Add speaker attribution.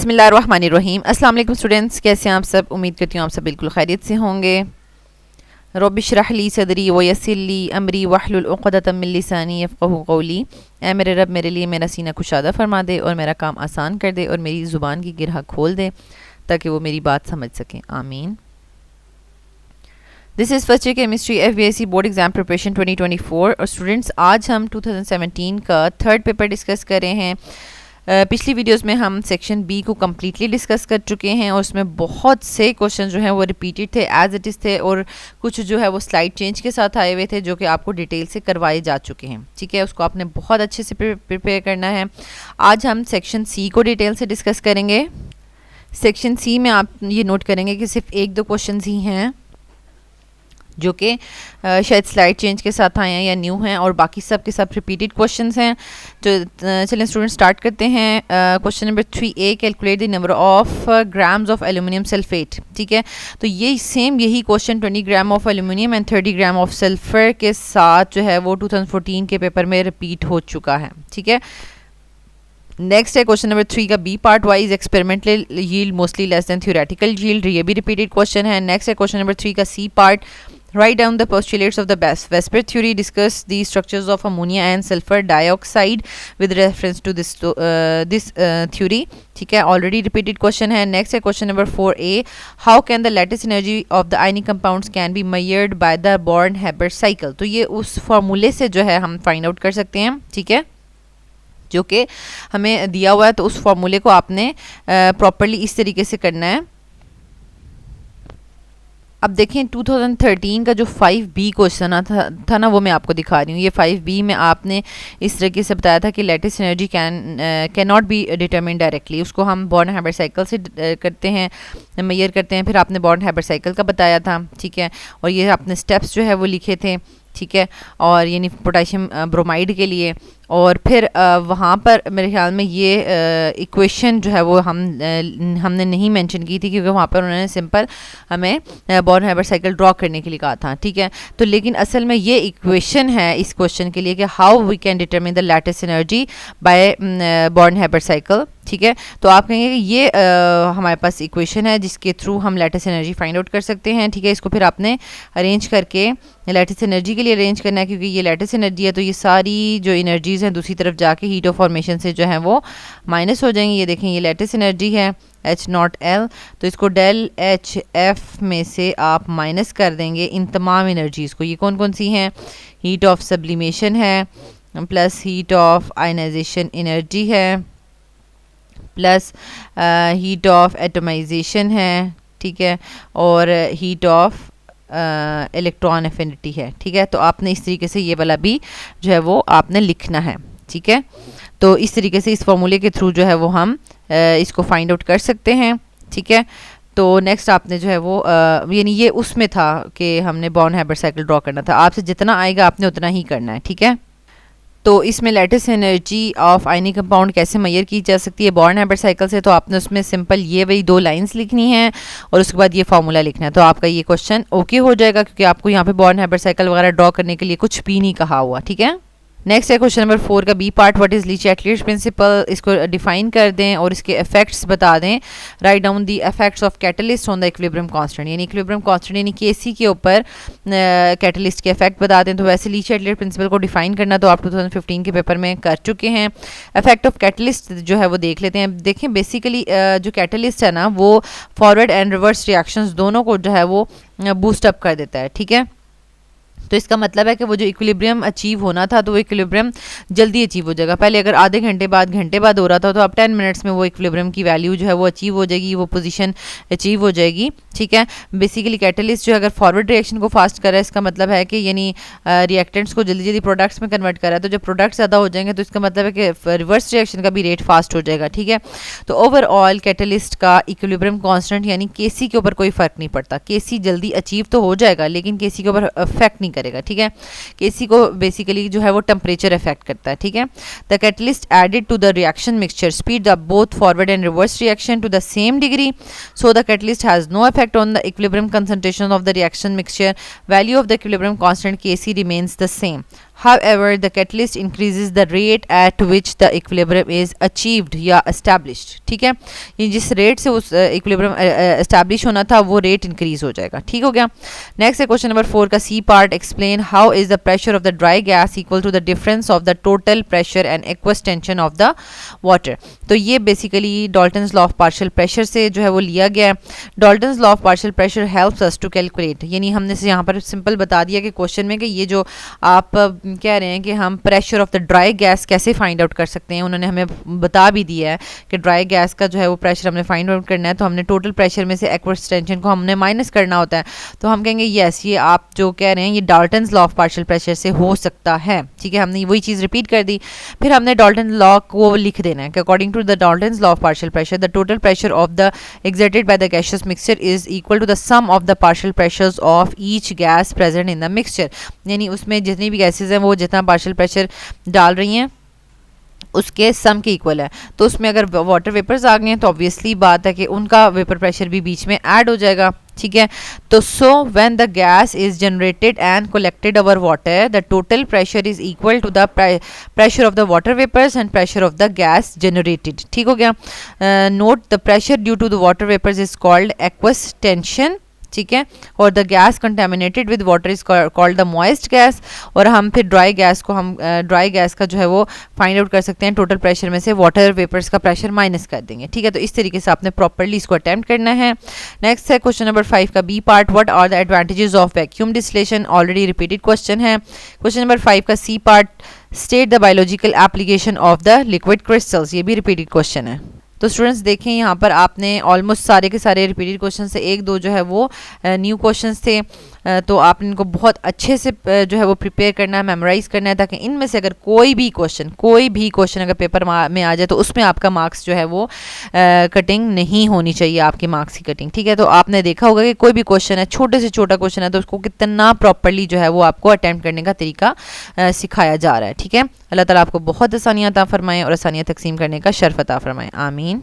Speaker 1: बिस्मिल्लाहिर्रहमानिर्रहीम। अस्सलाम वालेकुम स्टूडेंट्स, कैसे हैं आप सब? उम्मीद करती हूँ आप सब बिल्कुल खैरियत से होंगे। रब्बि इश्रह ली सदरी व यस्सिर ली अमरी वहलुल उक़दतम मिन लिसानी यफ़क़हू क़ौली। ऐ मेरे रब, मेरे लिए मेरा सीना कुशादा फरमा दे और मेरा काम आसान कर दे और मेरी ज़ुबान की गिरह खोल दे ताकि वो मेरी बात समझ सकें। आमीन। This is first year chemistry FBIC board exam preparation 2024। और स्टूडेंट्स, आज हम 2017 का थर्ड पेपर डिस्कस कर रहे हैं। पिछली वीडियोस में हम सेक्शन बी को कम्प्लीटली डिस्कस कर चुके हैं और उसमें बहुत से क्वेश्चन जो हैं वो रिपीटेड थे, एज इट इज़ थे, और कुछ जो है वो स्लाइड चेंज के साथ आए हुए थे जो कि आपको डिटेल से करवाए जा चुके हैं। ठीक है, उसको आपने बहुत अच्छे से प्रिपेयर करना है। आज हम सेक्शन सी को डिटेल से डिस्कस करेंगे। सेक्शन सी में आप ये नोट करेंगे कि सिर्फ एक दो क्वेश्चन ही हैं जो कि शायद स्लाइड चेंज के साथ आए हैं या न्यू हैं, और बाकी सब के सब रिपीटेड क्वेश्चंस हैं। तो चलिए स्टूडेंट स्टार्ट करते हैं। Question number 3A, calculate the number of grams of aluminium sulphate. ठीक है, तो ये सेम यही question 20 gram of aluminium and 30 gram of sulphur के साथ जो है वो 2014 के पेपर में रिपीट हो चुका है। ठीक है, नेक्स्ट है क्वेश्चन नंबर 3 का B part, why is experimental yield mostly less than theoretical yield. ये भी रिपीटेड क्वेश्चन है। नेक्स्ट है क्वेश्चन नंबर 3 का C part, write down the postulates of the Vesper theory, discuss the structures of ammonia and sulfur dioxide with reference to this theory. ठीक है, already repeated question है। Next है question number 4A, how can the lattice energy of the ionic compounds can be measured by the born-Haber cycle. तो ये उस फॉर्मूले से जो है हम फाइंड आउट कर सकते हैं। ठीक है, जो कि हमें दिया हुआ है, तो उस फॉर्मूले को आपने प्रॉपरली इस तरीके से करना है। अब देखें 2013 का जो 5B क्वेश्चन था ना, वो मैं आपको दिखा रही हूँ। ये 5B में आपने इस तरीके से बताया था कि lattice energy can not be determine directly. उसको हम बॉर्न-हैबर साइकिल से करते हैं, मेजर करते हैं। फिर आपने बॉर्न-हैबर साइकिल का बताया था। ठीक है, और ये आपने स्टेप्स जो है वो लिखे थे। ठीक है, और यानी पोटेशियम ब्रोमाइड के लिए, और फिर वहाँ पर मेरे ख्याल में ये इक्वेशन जो है वो हमने नहीं मेंशन की थी, क्योंकि वहाँ पर उन्होंने सिंपल हमें बॉर्न-हैबर साइकिल ड्रॉ करने के लिए कहा था। ठीक है, तो लेकिन असल में ये इक्वेशन है इस क्वेश्चन के लिए कि how we can determine the lattice energy by Born Haber cycle. ठीक है, तो आप कहेंगे कि ये हमारे पास इक्वेशन है जिसके थ्रू हम लैटिस एनर्जी फाइंड आउट कर सकते हैं। ठीक है, इसको फिर आपने अरेंज करके लैटिस एनर्जी के लिए अरेंज करना है, क्योंकि ये लैटिस एनर्जी है तो ये सारी जो एनर्जीज़ हैं दूसरी तरफ जाके हीट ऑफ फॉर्मेशन से जो है वो माइनस हो जाएंगी। ये देखें, ये लैटिस एनर्जी है H0L, तो इसको डेल HF में से आप माइनस कर देंगे इन तमाम एनर्जीज़ को। ये कौन कौन सी हैं? हीट ऑफ सब्लिमेशन है, plus heat of ionisation energy है, प्लस हीट ऑफ एटमाइजेशन है। ठीक है, और हीट ऑफ इलेक्ट्रॉन एफिनिटी है। ठीक है, तो आपने इस तरीके से ये वाला भी जो है वो आपने लिखना है। ठीक है, तो इस तरीके से इस फॉर्मूले के थ्रू जो है वो हम इसको फाइंड आउट कर सकते हैं। ठीक है, तो नेक्स्ट आपने जो है वो यानी ये उसमें था कि हमने बॉर्न-हैबर साइकिल ड्रॉ करना था। आपसे जितना आएगा आपने उतना ही करना है। ठीक है, तो इसमें lattice energy of ionic compound कैसे मेजर की जा सकती है बॉर्न-हैबर साइकिल से, तो आपने उसमें सिंपल ये वही 2 लाइंस लिखनी है और उसके बाद ये फार्मूला लिखना है, तो आपका ये क्वेश्चन ओके हो जाएगा, क्योंकि आपको यहाँ पे बॉर्न-हैबर साइकिल वगैरह ड्रॉ करने के लिए कुछ भी नहीं कहा हुआ। ठीक है, नेक्स्ट है क्वेश्चन नंबर 4 का B part, what is Le Chatelier's principle. इसको डिफाइन कर दें और इसके इफेक्ट्स बता दें। Write down the effects of catalyst on the equilibrium constant, यानी इक्विलिब्रियम कांस्टेंट यानी Kc के ऊपर कैटलिस्ट के इफेक्ट बता दें। तो वैसे ली चैटलियर प्रिंसिपल को डिफाइन करना तो आप 2015 के पेपर में कर चुके हैं। इफेक्ट ऑफ कैटलिस्ट जो है वो देख लेते हैं। देखें, बेसिकली जो कैटलिस्ट है ना, वो फॉरवर्ड एंड रिवर्स रिएक्शंस दोनों को जो है वो बूस्ट अप कर देता है। ठीक है, तो इसका मतलब है कि वो जो इक्विलिब्रियम अचीव होना था तो वो इक्विलिब्रियम जल्दी अचीव हो जाएगा। पहले अगर आधे घंटे बाद हो रहा था, तो अब 10 मिनट्स में वो इक्विलिब्रियम की वैल्यू जो है वो अचीव हो जाएगी, वो पोजीशन अचीव हो जाएगी। ठीक है, बेसिकली कैटलिस्ट जो है अगर फॉरवर्ड रिएक्शन को फास्ट कर रहा है, इसका मतलब है कि यानी रिएक्टेंट्स को जल्दी जल्दी प्रोडक्ट्स में कन्वर्ट कर रहा है, तो जब प्रोडक्ट्स ज़्यादा हो जाएंगे तो इसका मतलब है कि रिवर्स रिएक्शन का भी रेट फास्ट हो जाएगा। ठीक है, तो ओवरऑल कैटलिस्ट का इक्विलिब्रियम कांस्टेंट यानी Kc के ऊपर कोई फ़र्क नहीं पड़ता। Kc जल्दी अचीव तो हो जाएगा लेकिन Kc के ऊपर अफेक्ट नहीं करेगा। ठीक है, Kc को बेसिकली जो है वो टेम्परेचर इफेक्ट करता है। ठीक है, the catalyst added to the reaction mixture speed the both forward and reverse reaction to the same degree, so the catalyst has no effect on the equilibrium concentration of the reaction mixture, value of the equilibrium constant Kc remains the same. However, the catalyst increases the rate at which the equilibrium is achieved या established. ठीक है, ये जिस rate से उस equilibrium establish होना था वो रेट इंक्रीज हो जाएगा. ठीक हो गया. नेक्स्ट है क्वेश्चन नंबर 4 का C part. Explain how is the pressure of the dry gas equal to the difference of the total pressure and aqueous tension of the water. तो ये basically Dalton's law of partial pressure से जो है वो लिया गया है. Dalton's law of partial pressure helps us to calculate, यानी हमने से यहाँ पर सिंपल बता दिया कि क्वेश्चन में कि ये जो आप कह रहे हैं कि हम pressure of the dry gas कैसे फाइंड आउट कर सकते हैं, उन्होंने हमें बता भी दिया है कि ड्राई गैस का जो है वो प्रेशर हमने फाइंड आउट करना है. तो हमने टोटल प्रेशर में से एक्वस टेंशन को हमने माइनस करना होता है. तो हम कहेंगे यस, ये आप जो कह रहे हैं ये Dalton's law of partial pressure से हो सकता है. ठीक है, हमने वही चीज़ रिपीट कर दी. फिर हमने डाल्टन लॉ को लिख देना है कि according to the Dalton's law of partial pressure the total pressure of the exerted by the gaseous mixture is equal to the sum of the partial pressures of each gas present in the mixture. यानी उसमें जितनी भी gases हैं वो जितना partial pressure डाल रही हैं उसके सम के इक्वल है. तो उसमें अगर वाटर वेपर्स आ गए हैं तो ऑब्वियसली बात है कि उनका वेपर प्रेशर भी बीच में ऐड हो जाएगा. ठीक है, तो so when the gas is generated and collected over water the total pressure is equal to the pressure of the water vapours and pressure of the gas generated. ठीक हो गया. Note the pressure due to the water vapours is called aqueous tension. ठीक है, और the gas contaminated with water is called the moist gas. और हम फिर dry gas को हम ड्राई गैस का जो है वो फाइंड आउट कर सकते हैं टोटल प्रेशर में से वाटर वेपर्स का प्रेशर माइनस कर देंगे. ठीक है, तो इस तरीके से आपने प्रॉपर्ली इसको अटेम्प्ट करना है. नेक्स्ट है क्वेश्चन नंबर 5 का B part. What are the advantages of vacuum distillation. Already repeated question है. क्वेश्चन नंबर 5 का C part. State the biological application of the liquid crystals. ये भी रिपीटेड क्वेश्चन है. तो स्टूडेंट्स देखें यहाँ पर आपने ऑलमोस्ट सारे के सारे रिपीटेड क्वेश्चन से एक दो जो है वो न्यू क्वेश्चंस थे. तो आपने इनको बहुत अच्छे से जो है वो प्रिपेयर करना है, मेमोराइज करना है, ताकि इनमें से अगर कोई भी क्वेश्चन अगर पेपर में आ जाए तो उसमें आपका मार्क्स जो है वो कटिंग नहीं होनी चाहिए, आपके मार्क्स की कटिंग. ठीक है, तो आपने देखा होगा कि कोई भी क्वेश्चन है, छोटे से छोटा क्वेश्चन है, तो उसको कितना प्रॉपरली जो है वो आपको अटैम्प्ट करने का तरीका सिखाया जा रहा है. ठीक है, अल्लाह ताला आपको बहुत आसानियाँ अता फरमाएं और आसानियाँ तकसीम करने का शर्फ अता फरमाएं. आमीन.